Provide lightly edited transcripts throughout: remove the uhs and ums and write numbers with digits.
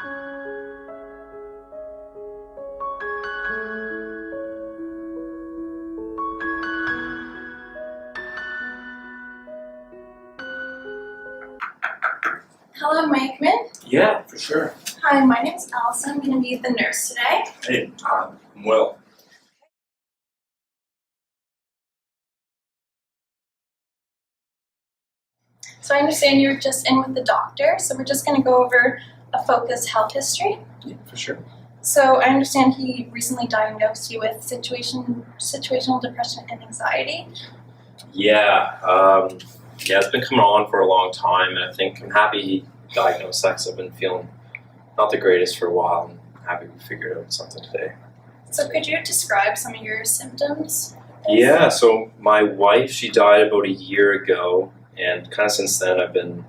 Hello, may I come in? Yeah, for sure. Hi, my name is Allison. I'm going to be the nurse today. Hey, I'm well. So I understand you were just in with the doctor, so we're just going to go over a focused health history. Yeah, for sure. So I understand he recently diagnosed you with situational depression and anxiety. Yeah, it's been coming on for a long time, and I think I'm happy he diagnosed that 'cause I've been feeling not the greatest for a while, and I'm happy we figured out something today. So could you describe some of your symptoms? Yeah, so my wife, she died about a year ago, and kind of since then I've been,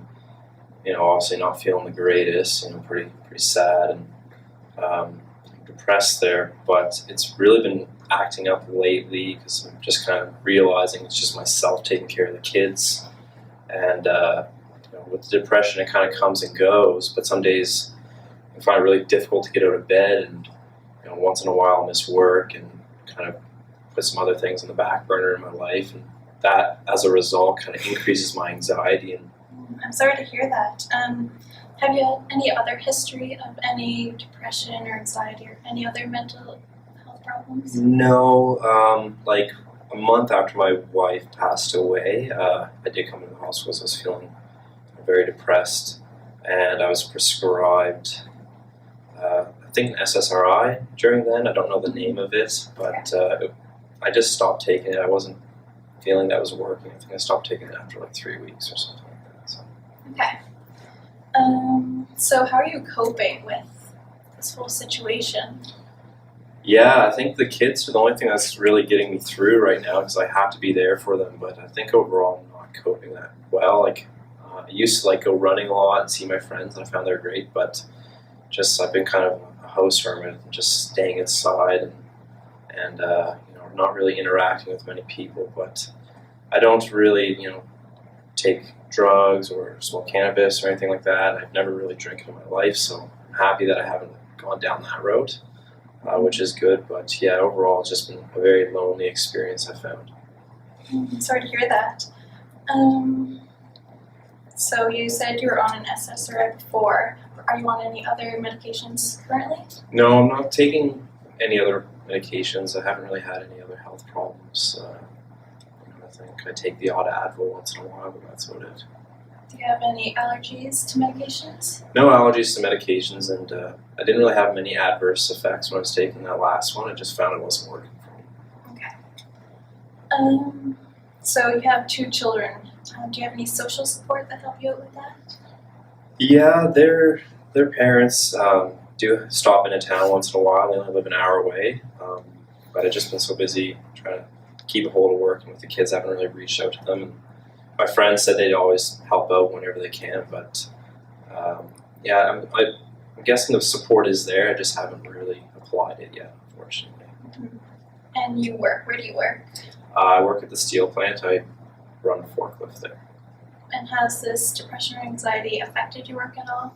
obviously not feeling the greatest, pretty sad and depressed there, but it's really been acting up lately because I'm just kind of realizing it's just myself taking care of the kids, and with the depression it kind of comes and goes, but some days I find it really difficult to get out of bed, and once in a while I miss work and kind of put some other things on the back burner in my life, and that as a result kind of increases my anxiety. And I'm sorry to hear that. Have you had any other history of any depression or anxiety or any other mental health problems? no, like a month after my wife passed away, I did come to the hospital because I was feeling very depressed, and I was prescribed I think an SSRI during then. I don't know the name of it, but I just stopped taking it. I wasn't feeling that was working. I think I stopped taking it after like 3 weeks or something like that. So. Okay. So how are you coping with this whole situation? Yeah, I think the kids are the only thing that's really getting me through right now because I have to be there for them. But I think overall I'm not coping that well. I used to go running a lot and see my friends, and I found they're great. But I've been kind of a house hermit, just staying inside and not really interacting with many people. But I don't really take drugs or smoke cannabis or anything like that. I've never really drank in my life, so I'm happy that I haven't gone down that road, which is good. But yeah, overall, it's just been a very lonely experience, I found. I'm sorry to hear that. So you said you were on an SSRI before. Are you on any other medications currently? No, I'm not taking any other medications. I haven't really had any other health problems. I think I take the odd Advil once in a while, but that's about it. Do you have any allergies to medications? No allergies to medications, and I didn't really have many adverse effects when I was taking that last one. I just found it wasn't working for me. Okay. So you have 2 children. Do you have any social support that help you out with that? Yeah, their parents do stop into town once in a while. They only live an hour away, but I've just been so busy trying to keep a hold of work, and with the kids, I haven't really reached out to them. And my friends said they'd always help out whenever they can, but I'm guessing the support is there. I just haven't really applied it yet, unfortunately. Mm-hmm. And you work? Where do you work? I work at the steel plant. I run a forklift there. And has this depression or anxiety affected your work at all?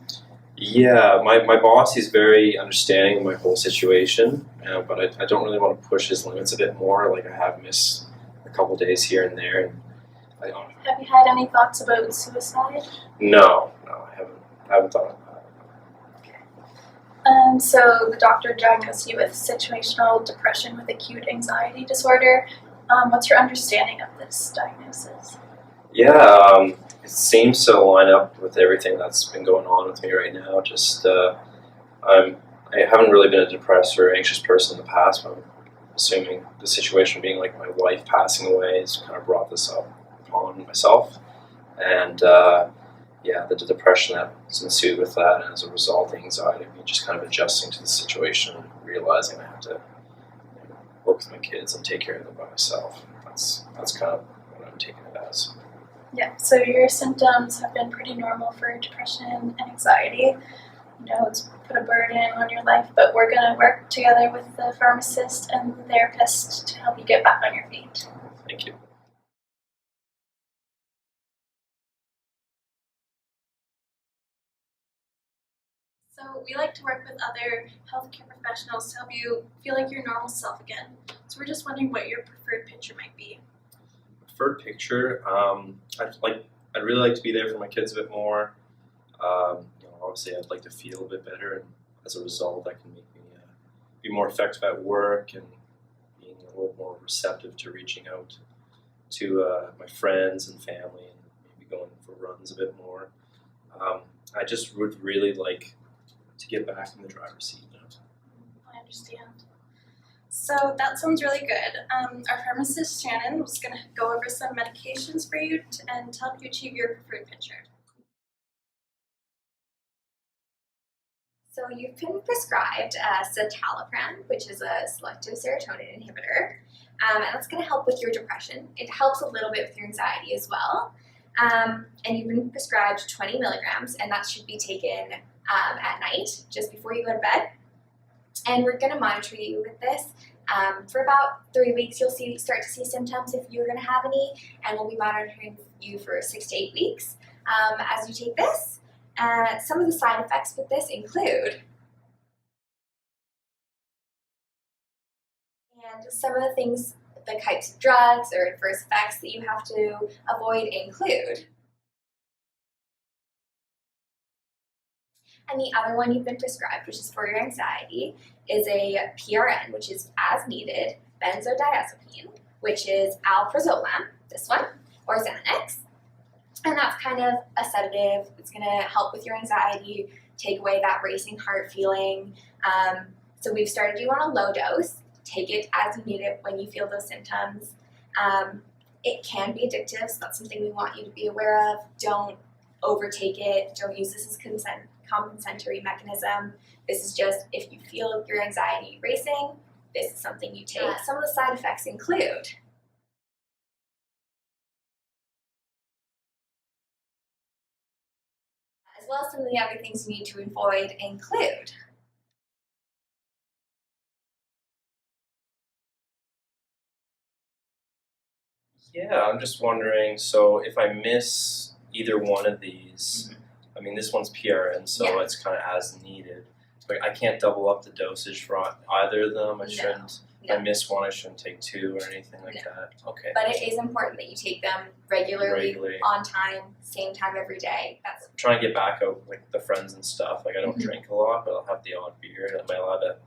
Yeah, my boss, he's very understanding of my whole situation, but I don't really want to push his limits a bit more. I have missed a couple days here and there. And have you had any thoughts about suicide? No, I haven't thought about that. So the doctor diagnosed you with situational depression with acute anxiety disorder. What's your understanding of this diagnosis? Yeah, it seems to line up with everything that's been going on with me right now. I haven't really been a depressed or anxious person in the past, but I'm assuming the situation being like my wife passing away has kind of brought this up upon myself. And the depression that's ensued with that, and as a result, the anxiety of me just kind of adjusting to the situation and realizing I have to work with my kids and take care of them by myself. That's kind of what I'm taking it as. Yeah, so your symptoms have been pretty normal for depression and anxiety. It's put a burden on your life, but we're going to work together with the pharmacist and the therapist to help you get back on your feet. Thank you. So we like to work with other healthcare professionals to help you feel like your normal self again. So we're just wondering what your preferred picture might be. Preferred picture, I'd really like to be there for my kids a bit more. Obviously I'd like to feel a bit better, and as a result that can make me be more effective at work and being a little more receptive to reaching out to my friends and family, and maybe going for runs a bit more. I just would really like to get back in the driver's seat now. I understand. So that sounds really good. Our pharmacist Shannon was going to go over some medications for you and to help you achieve your preferred picture. So you've been prescribed citalopram, which is a selective serotonin inhibitor, and that's going to help with your depression. It helps a little bit with your anxiety as well. And you've been prescribed 20 milligrams, and that should be taken at night, just before you go to bed. And we're going to monitor you with this. For about 3 weeks, you'll start to see symptoms if you're going to have any, and we'll be monitoring you for 6 to 8 weeks as you take this. Some of the side effects with this include, and some of the things, the types of drugs or adverse effects that you have to avoid include. And the other one you've been prescribed, which is for your anxiety, is a PRN, which is as needed, benzodiazepine, which is alprazolam, this one, or Xanax. And that's kind of a sedative. It's going to help with your anxiety, take away that racing heart feeling. So we've started you on a low dose. Take it as you need it when you feel those symptoms. It can be addictive, so that's something we want you to be aware of. Don't overtake it. Don't use this as compensatory mechanism. This is just if you feel your anxiety racing, this is something you take. Some of the side effects include as well as some of the other things you need to avoid include. Yeah, I'm just wondering, so if I miss either one of these, I mean, this one's PRN, so it's kind of as needed. But I can't double up the dosage for either of them. I shouldn't. If I miss one, I shouldn't take two or anything like that. Okay. But it is important that you take them regularly, on time, same time every day. That's trying to get back out with like the friends and stuff. Like I don't drink a lot, but I'll have the odd beer. Am I allowed to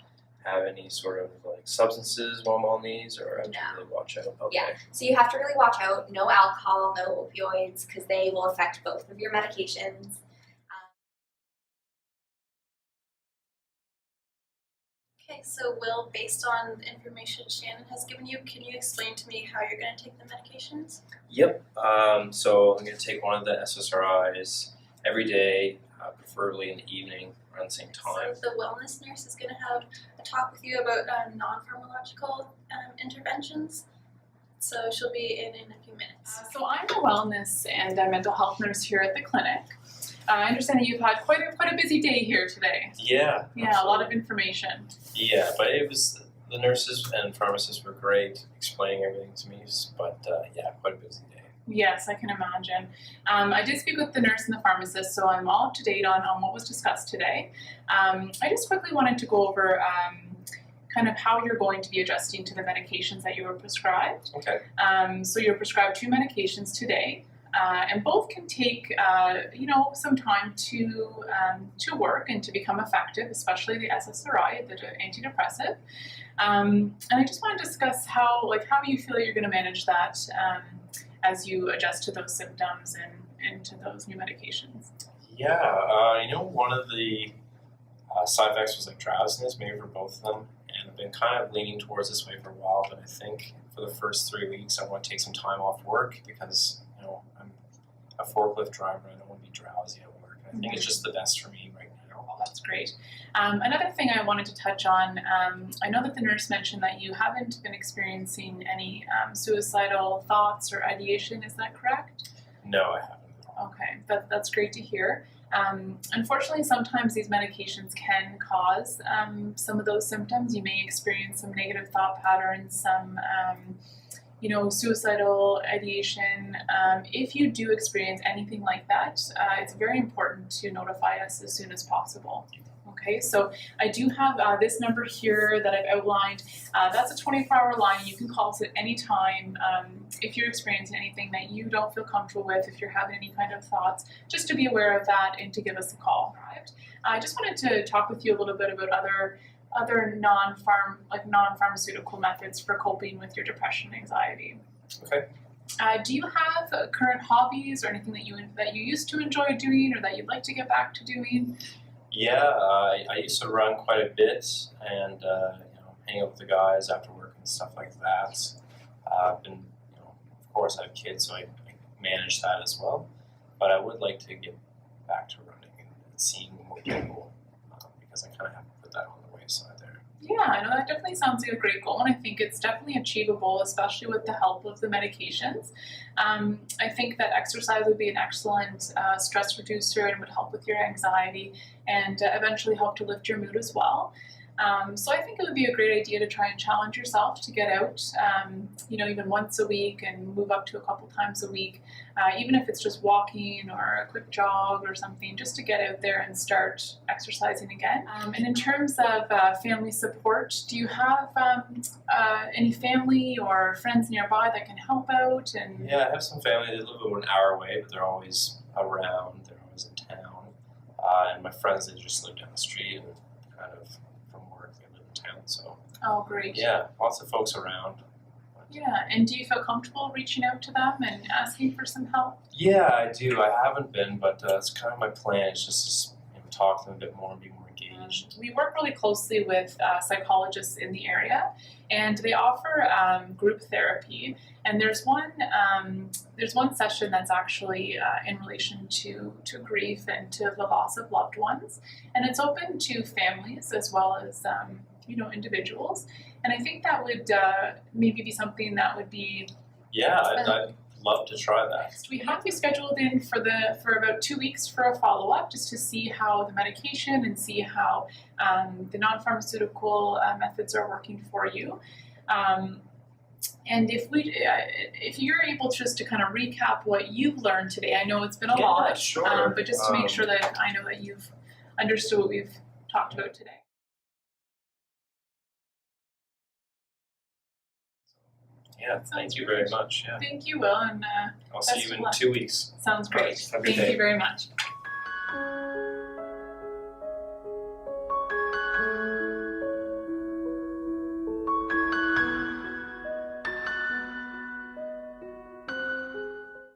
have any sort of like substances while I'm on these, or I have to really watch out? Okay. Yeah. So you have to really watch out. No alcohol, no opioids, because they will affect both of your medications. Okay, so Will, based on the information Shannon has given you, can you explain to me how you're going to take the medications? Yep. So I'm going to take one of the SSRIs every day, preferably in the evening around the same time. So the wellness nurse is going to have a talk with you about non-pharmacological interventions. So she'll be in a few minutes. So I'm a wellness and a mental health nurse here at the clinic. I understand that you've had quite a busy day here today. Yeah. Yeah, absolutely. A lot of information. Yeah, but it was, the nurses and pharmacists were great explaining everything to me, but yeah, quite a busy day. Yes, I can imagine. I did speak with the nurse and the pharmacist, so I'm all up to date on what was discussed today. I just quickly wanted to go over kind of how you're going to be adjusting to the medications that you were prescribed. Okay. So you're prescribed 2 medications today. And both can take, some time to work and to become effective, especially the SSRI, the antidepressant. And I just want to discuss how you feel you're going to manage that as you adjust to those symptoms and to those new medications. Yeah, one of the side effects was like drowsiness, maybe for both of them. And I've been kind of leaning towards this way for a while, but I think for the first 3 weeks I want to take some time off work because I'm a forklift driver. I don't want to be drowsy at work. I think it's just the best for me right now. Well, that's great. Another thing I wanted to touch on, I know that the nurse mentioned that you haven't been experiencing any suicidal thoughts or ideation. Is that correct? No, I haven't. Okay, that's great to hear. Unfortunately, sometimes these medications can cause some of those symptoms. You may experience some negative thought patterns, some suicidal ideation. If you do experience anything like that, it's very important to notify us as soon as possible. Okay, so I do have this number here that I've outlined. That's a 24-hour line. You can call us at any time if you're experiencing anything that you don't feel comfortable with, if you're having any kind of thoughts, just to be aware of that and to give us a call. I just wanted to talk with you a little bit about other non-pharmaceutical methods for coping with your depression and anxiety. Okay. Do you have current hobbies or anything that you used to enjoy doing or that you'd like to get back to doing? Yeah, I used to run quite a bit and hang out with the guys after work and stuff like that. I've been, of course, I have kids, so I manage that as well. But I would like to get back to running and seeing more people because I kind of have to put that on the wayside there. Yeah, I know that definitely sounds like a great goal, and I think it's definitely achievable, especially with the help of the medications. I think that exercise would be an excellent stress reducer and would help with your anxiety and eventually help to lift your mood as well. So I think it would be a great idea to try and challenge yourself to get out, even once a week and move up to a couple times a week, even if it's just walking or a quick jog or something, just to get out there and start exercising again. And in terms of family support, do you have any family or friends nearby that can help out? And Yeah, I have some family. They live about an hour away, but they're always around. They're always in town. And my friends, they just live down the street and kind of from work, they live in town. So Oh, great. yeah, lots of folks around. Yeah, and do you feel comfortable reaching out to them and asking for some help? Yeah, I do. I haven't been, but it's kind of my plan. Is just to talk to them a bit more and be more engaged. We work really closely with psychologists in the area, and they offer group therapy. And there's one session that's actually in relation to grief and to the loss of loved ones, and it's open to families as well as individuals. And I think that would maybe be something that would be. Yeah, I'd love to try that. We have you scheduled in for about 2 weeks for a follow-up, just to see how the medication and see how the non-pharmaceutical methods are working for you. And if you're able just to kind of recap what you've learned today, I know it's been a lot, sure. but just to make sure that I know that you've understood what we've talked about today. Yeah, thank you very much. Yeah, Thank you, Will, and I'll see best you of in luck. 2 weeks. Sounds All right, great. have a good Thank day. you very much.